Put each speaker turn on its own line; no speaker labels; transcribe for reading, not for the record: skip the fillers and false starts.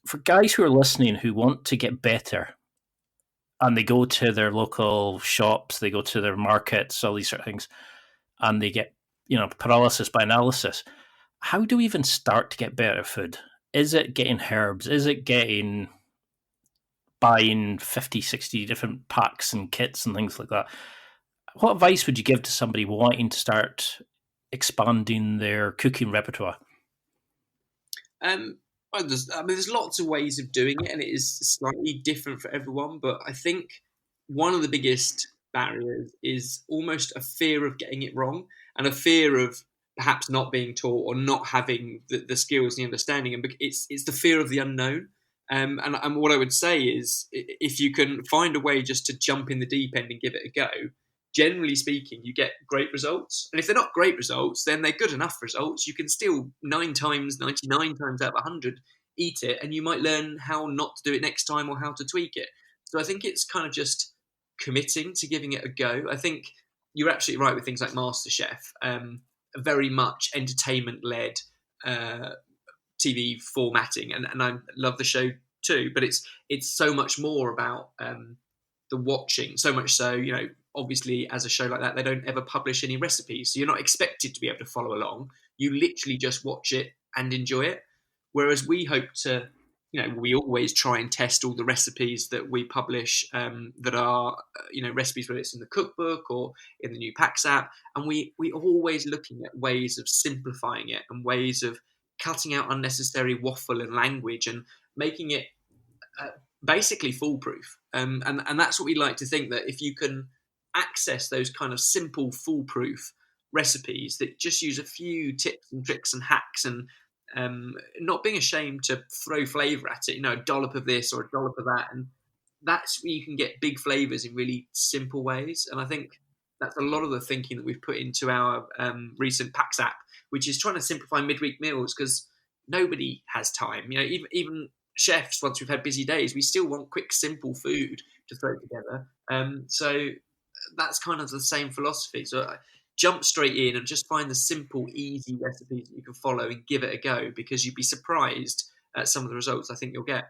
for guys who are listening who want to get better and they go to their local shops, they go to their markets, all these sort of things, and they get, paralysis by analysis. How do we even start to get better at food? Is it getting herbs? Is it getting buying 50, 60 different packs and kits and things like that? What advice would you give to somebody wanting to start expanding their cooking repertoire?
Well, there's lots of ways of doing it, and it is slightly different for everyone. But I think one of the biggest barriers is almost a fear of getting it wrong, and a fear of perhaps not being taught or not having the skills and the understanding. And it's the fear of the unknown. And what I would say is, if you can find a way just to jump in the deep end and give it a go, generally speaking, you get great results. And if they're not great results, then they're good enough results. You can still 99 times out of 100 eat it, and you might learn how not to do it next time or how to tweak it. So I think it's kind of just committing to giving it a go. I think you're absolutely right with things like MasterChef, very much entertainment-led TV formatting, and I love the show too. But it's so much more about the watching. So much so, obviously, as a show like that, they don't ever publish any recipes, so you're not expected to be able to follow along. You literally just watch it and enjoy it. Whereas we hope to, we always try and test all the recipes that we publish that are, recipes, whether it's in the cookbook or in the new Packs app, and we always looking at ways of simplifying it and ways of cutting out unnecessary waffle and language and making it basically foolproof. And that's what we like to think, that if you can access those kind of simple, foolproof recipes that just use a few tips and tricks and hacks, and not being ashamed to throw flavour at it, a dollop of this or a dollop of that, and that's where you can get big flavours in really simple ways. And I think that's a lot of the thinking that we've put into our recent Packs app, which is trying to simplify midweek meals, because nobody has time. Even chefs, once we've had busy days, we still want quick, simple food to throw together. So that's kind of the same philosophy. So jump straight in and just find the simple, easy recipes that you can follow and give it a go, because you'd be surprised at some of the results I think you'll get.